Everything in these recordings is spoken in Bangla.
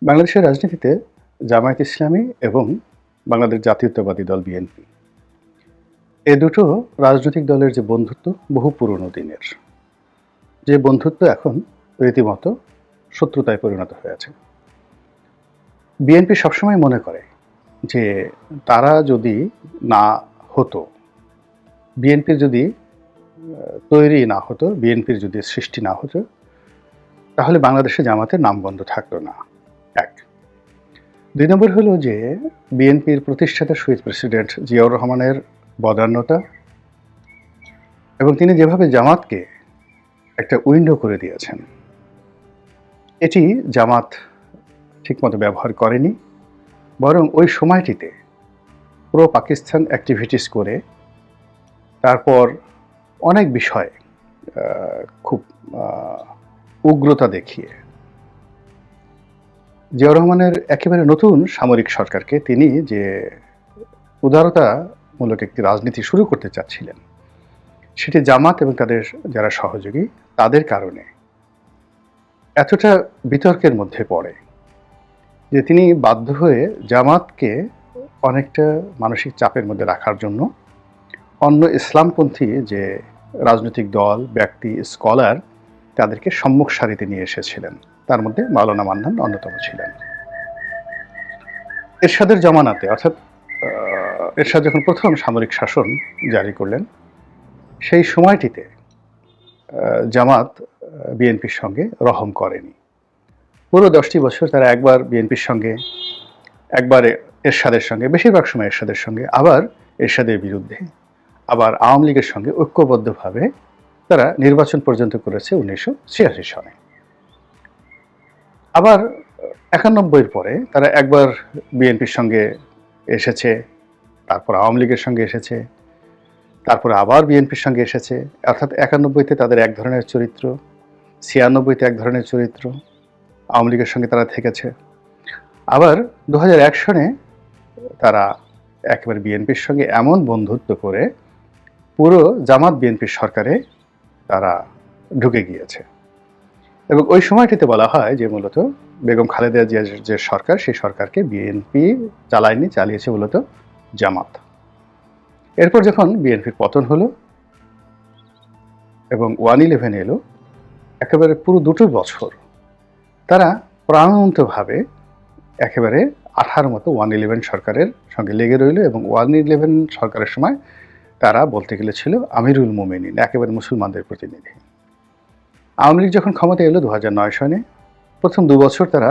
বাংলাদেশের রাজনীতিতে জামায়াত ইসলামী এবং বাংলাদেশ জাতীয়তাবাদী দল বিএনপি এ দুটো রাজনৈতিক দলের যে বন্ধুত্ব বহু পুরনো দিনের, যে বন্ধুত্ব এখন রীতিমতো শত্রুতায় পরিণত হয়েছে। বিএনপি সবসময় মনে করে যে তারা যদি না হতো, বিএনপির যদি তৈরি না হতো, বিএনপির যদি সৃষ্টি না হতো, তাহলে বাংলাদেশে জামাতের নামগন্ধ থাকতো না। এক। ২ নম্বর হলো যে বিএনপির প্রতিষ্ঠাতা শহীদ প্রেসিডেন্ট জিয়াউর রহমানের বদান্যতা এবং তিনি যেভাবে জামাতকে একটা উইন্ডো করে দিয়েছেন, এটি জামাত ঠিকমতো ব্যবহার করেনি, বরং ওই সময়টিতে প্রো পাকিস্তান অ্যাক্টিভিটিস করে তারপর অনেক বিষয়ে খুব উগ্রতা দেখিয়ে জিয়াউর রহমানের একেবারে নতুন সামরিক সরকারকে তিনি যে উদারতামূলক একটি রাজনীতি শুরু করতে চাচ্ছিলেন, সেটি জামাত এবং তাদের যারা সহযোগী তাদের কারণে এতটা বিতর্কের মধ্যে পড়ে যে তিনি বাধ্য হয়ে জামাতকে অনেকটা মানসিক চাপের মধ্যে রাখার জন্য অন্য ইসলামপন্থী যে রাজনৈতিক দল, ব্যক্তি, স্কলার তাদেরকে সম্মুখ সারিতে নিয়ে এসেছিলেন। তার মধ্যে মাওলানা মান্নান অন্যতম ছিলেন। এরশাদের জমানাতে, অর্থাৎ এরশাদ যখন প্রথম সামরিক শাসন জারি করলেন, সেই সময়টিতে জামাত বিএনপির সঙ্গে রহম করেনি। পুরো 10টি বছর তারা একবার বিএনপির সঙ্গে, একবার এরশাদের সঙ্গে, বেশিরভাগ সময় এরশাদের সঙ্গে, আবার এরশাদের বিরুদ্ধে, আবার আওয়ামী লীগের সঙ্গে ঐক্যবদ্ধভাবে তারা নির্বাচন পর্যন্ত করেছে 1986 সনে। আবার 91-এর পরে তারা একবার বিএনপির সঙ্গে এসেছে, তারপর আওয়ামী লীগের সঙ্গে এসেছে, তারপরে আবার বিএনপির সঙ্গে এসেছে। অর্থাৎ 91-তে তাদের এক ধরনের চরিত্র, 96-তে এক ধরনের চরিত্র, আওয়ামী লীগের সঙ্গে তারা থেকেছে। আবার 2001 সনে তারা একেবারে বিএনপির সঙ্গে এমন বন্ধুত্ব করে পুরো জামাত বিএনপির সরকারে তারা ঢুকে গিয়েছে। এবং ওই সময়টিতে বলা হয় যে মূলত বেগম খালেদা জিয়ার যে সরকার, সেই সরকারকে বিএনপি চালায়নি, চালিয়েছে মূলত জামাত। এরপর যখন বিএনপির পতন হলো এবং 1/11 এলো, একেবারে পুরো 2 বছর তারা প্রাণবন্তভাবে একেবারে আঠার মতো 1/11 সরকারের সঙ্গে লেগে রইল। এবং 1/11 সরকারের সময় তারা বলতে গেলে ছিল আমিরুল মোমেনিন, একেবারে মুসলমানদের প্রতিনিধি। আওয়ামী লীগ যখন ক্ষমতায় এলো 2009 সনে, প্রথম 2 বছর তারা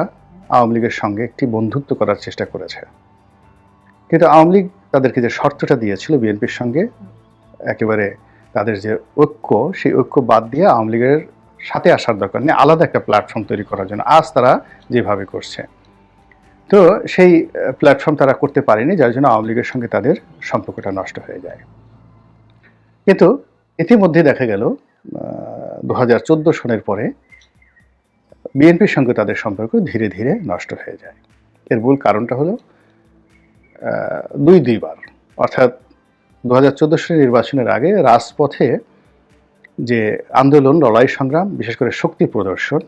আওয়ামী লীগের সঙ্গে একটি বন্ধুত্ব করার চেষ্টা করেছে। কিন্তু আওয়ামী লীগ তাদেরকে যে শর্তটা দিয়েছিল বিএনপির সঙ্গে, একেবারে তাদের যে ঐক্য, সেই ঐক্য বাদ দিয়ে আওয়ামী লীগের সাথে আসার দরকার নেই, আলাদা একটা প্ল্যাটফর্ম তৈরি করার জন্য আজ তারা যেভাবে করছে, তো সেই প্ল্যাটফর্ম তারা করতে পারেনি, যার জন্য আওয়ামী লীগের সঙ্গে তাদের সম্পর্কটা নষ্ট হয়ে যায়। কিন্তু ইতিমধ্যে দেখা গেল 2014 সনের পরে বিএনপির সঙ্গে তাদের সম্পর্ক ধীরে ধীরে নষ্ট হয়ে যায়। এর মূল কারণটা হলো দুইবার, অর্থাৎ 2014 সনের নির্বাচনের আগে রাজপথে যে আন্দোলন, লড়াই সংগ্রাম, বিশেষ করে শক্তি প্রদর্শন,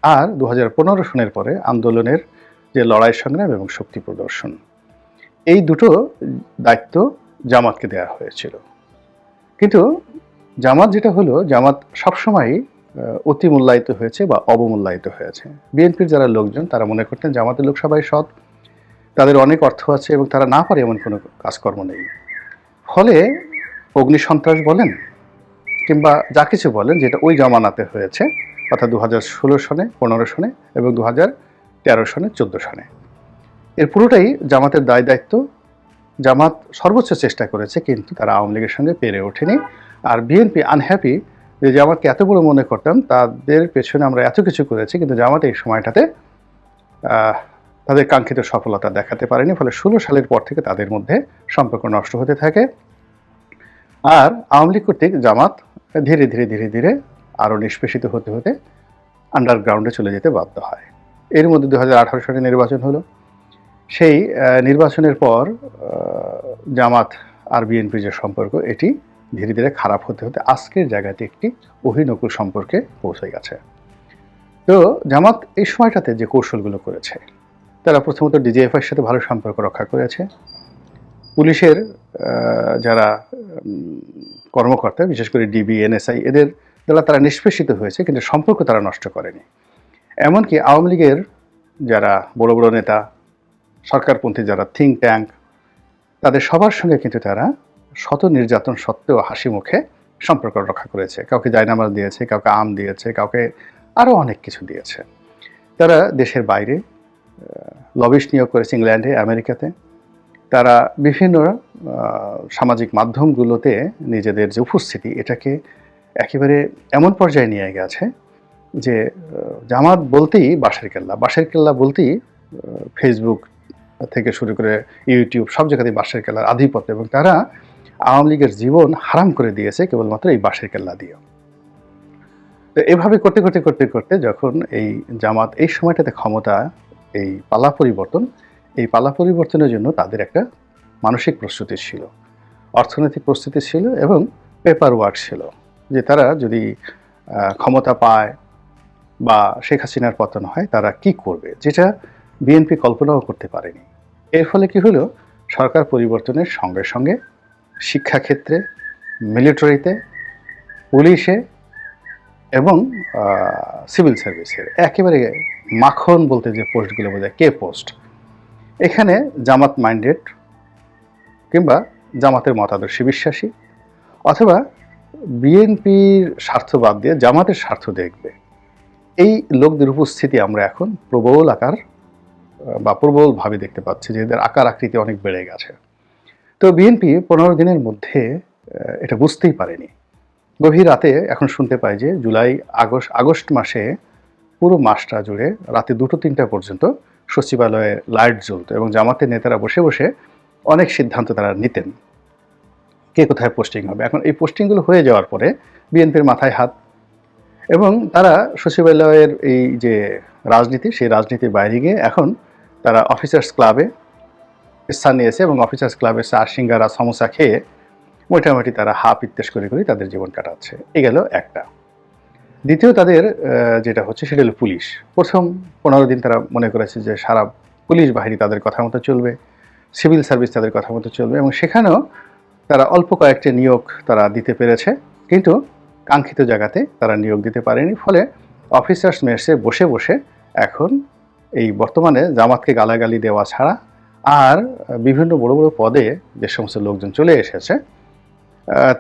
আর 2015 সনের পরে আন্দোলনের যে লড়াই সংগ্রাম এবং শক্তি প্রদর্শন, এই দুটো দায়িত্ব জামাতকে দেওয়া হয়েছিল। কিন্তু জামাত যেটা হলো, জামাত সবসময়ই অতি মূল্যায়িত হয়েছে বা অবমূল্যায়িত হয়েছে। বিএনপির যারা লোকজন তারা মনে করতেন জামাতের লোক সবাই সৎ, তাদের অনেক অর্থ আছে এবং তারা না পারে এমন কোনো কাজকর্ম নেই। ফলে অগ্নিসন্ত্রাস বলেন কিংবা যা কিছু বলেন, যেটা ওই জমানাতে হয়েছে, অর্থাৎ 2016 সনে, 15 সনে এবং 2013 সনে, 14 সনে, এর পুরোটাই জামাতের দায় দায়িত্ব। জামাত সর্বোচ্চ চেষ্টা করেছে, কিন্তু তারা আওয়ামী লীগের সঙ্গে পেরে ওঠেনি। আর বিএনপি আনহ্যাপি যে জামাতকে এত বড় মনে করতাম, তাদের পেছনে আমরা এত কিছু করেছি, কিন্তু জামাত এই সময়টাতে তাদের কাঙ্ক্ষিত সফলতা দেখাতে পারেনি। ফলে 16 সালের পর থেকে তাদের মধ্যে সম্পর্ক নষ্ট হতে থাকে। আর আওয়ামী লীগ কর্তৃক জামাত ধীরে ধীরে ধীরে ধীরে আরও নিষ্পেষিত হতে হতে আন্ডারগ্রাউন্ডে চলে যেতে বাধ্য হয়। এর মধ্যে 2018 সালে নির্বাচন হলো। সেই নির্বাচনের পর জামাত আর বিএনপির যে সম্পর্ক, এটি ধীরে ধীরে খারাপ হতে হতে আজকের জায়গাতে একটি অহিনকুল সম্পর্কে পৌঁছে গেছে। তো জামাত এই সময়টাতে যে কৌশলগুলো করেছে, তারা প্রথমত ডিজিএফআইয়ের সাথে ভালো সম্পর্ক রক্ষা করেছে। পুলিশের যারা কর্মকর্তা, বিশেষ করে ডিবি, এনএসআই, এদের দ্বারা তারা নিষ্পেষিত হয়েছে, কিন্তু সম্পর্ক তারা নষ্ট করেনি। এমনকি আওয়ামী লীগের যারা বড় বড় নেতা, সরকারপন্থী যারা থিঙ্ক ট্যাঙ্ক, তাদের সবার সঙ্গে কিন্তু তারা শত নির্যাতন সত্ত্বেও হাসি মুখে সম্পর্ক রক্ষা করেছে। কাউকে জায়নামাজ দিয়েছে, কাউকে আম দিয়েছে, কাউকে আরও অনেক কিছু দিয়েছে। তারা দেশের বাইরে লবিস্ট নিয়োগ করেছে, ইংল্যান্ডে, আমেরিকাতে। তারা বিভিন্ন সামাজিক মাধ্যমগুলোতে নিজেদের যে উপস্থিতি, এটাকে একেবারে এমন পর্যায়ে নিয়ে গেছে যে জামাত বলতেই বাঁশের কেল্লা, বাঁশের কেল্লা বলতেই ফেসবুক থেকে শুরু করে ইউটিউব, সব জায়গাতেই বাঁশের কেল্লার আধিপত্য, এবং তারা আওয়ামী লীগের জীবন হারাম করে দিয়েছে কেবলমাত্র এই বাঁশের কেল্লা দিয়ে। তো এভাবে করতে করতে করতে করতে যখন এই জামাত এই সময়টাতে ক্ষমতা, এই পালা পরিবর্তনের জন্য তাদের একটা মানসিক প্রস্তুতি ছিল, অর্থনৈতিক প্রস্তুতি ছিল, এবং পেপার ওয়ার্ক ছিল যে তারা যদি ক্ষমতা পায় বা শেখ হাসিনার পতন হয় তারা কি করবে, যেটা বিএনপি কল্পনাও করতে পারেনি। এর ফলে কি হলো, সরকার পরিবর্তনের সঙ্গে সঙ্গে শিক্ষাক্ষেত্রে, মিলিটারিতে, পুলিশে এবং সিভিল সার্ভিসের একেবারে মাখন বলতে যে পোস্টগুলো বোঝায়, কে পোস্ট, এখানে জামাত মাইন্ডেড কিংবা জামাতের মতাদর্শে বিশ্বাসী, অথবা বিএনপির স্বার্থ বাদ দিয়ে জামাতের স্বার্থ দেখবে, এই লোকদের উপস্থিতি আমরা এখন প্রবল আকার বা প্রবলভাবে দেখতে পাচ্ছি, যে এদের আকার আকৃতি অনেক বেড়ে গেছে। তো বিএনপি 15 দিনের মধ্যে এটা বুঝতেই পারেনি। গভীর রাতে এখন শুনতে পাই যে জুলাই আগস্ট মাসে পুরো মাসটা জুড়ে রাতে 2-3টা পর্যন্ত সচিবালয়ে লাইট জ্বলত, এবং জামাতের নেতারা বসে বসে অনেক সিদ্ধান্ত তারা নিতেন, কে কোথায় পোস্টিং হবে। এখন এই পোস্টিংগুলো হয়ে যাওয়ার পরে বিএনপির মাথায় হাত, এবং তারা সচিবালয়ের এই যে রাজনীতি, সেই রাজনীতির বাইরে গিয়ে এখন তারা অফিসার্স ক্লাবে স্থান নিয়েছে, এবং অফিসার্স ক্লাবে চা, সিঙ্গারা, সমোসা খেয়ে মোটামুটি তারা হাফ ইত্তেশ করে করে তাদের জীবন কাটাচ্ছে। এ গেল একটা। দ্বিতীয় তাদের যেটা হচ্ছে সেটা হলো পুলিশ। প্রথম 15 দিন তারা মনে করেছে যে সারা পুলিশ বাহিনী তাদের কথা মতো চলবে, সিভিল সার্ভিস তাদের কথা মতো চলবে, এবং সেখানেও তারা অল্প কয়েকটি নিয়োগ তারা দিতে পেরেছে, কিন্তু কাঙ্ক্ষিত জায়গাতে তারা নিয়োগ দিতে পারেনি। ফলে অফিসার্স মেসে বসে বসে এখন এই বর্তমানে জামাতকে গালাগালি দেওয়া ছাড়া আর বিভিন্ন বড় বড় পদে যে সমস্ত লোকজন চলে এসেছে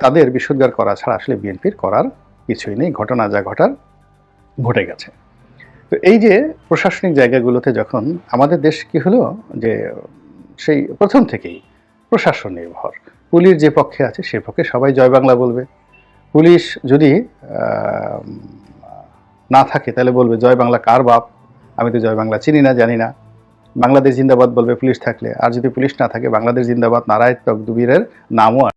তাদের বিশুদ্ধার করা ছাড়া আসলে বিএনপির করার কিছুই নেই। ঘটনা যা ঘটার ঘটে গেছে। তো এই যে প্রশাসনিক জায়গাগুলোতে যখন আমাদের দেশ কি হলো, যে সেই প্রথম থেকেই প্রশাসন নির্ভর, পুলিশ যে পক্ষে আছে সে পক্ষে সবাই জয় বাংলা বলবে, পুলিশ যদি না থাকে তাহলে বলবে জয় বাংলা কার বাপ, আমি তো জয় বাংলা চিনি না, জানি না। বাংলাদেশ জিন্দাবাদ বলবে পুলিশ থাকলে, আর যদি পুলিশ না থাকে বাংলাদেশ জিন্দাবাদ নারায়ণ তকদুবীরের নামও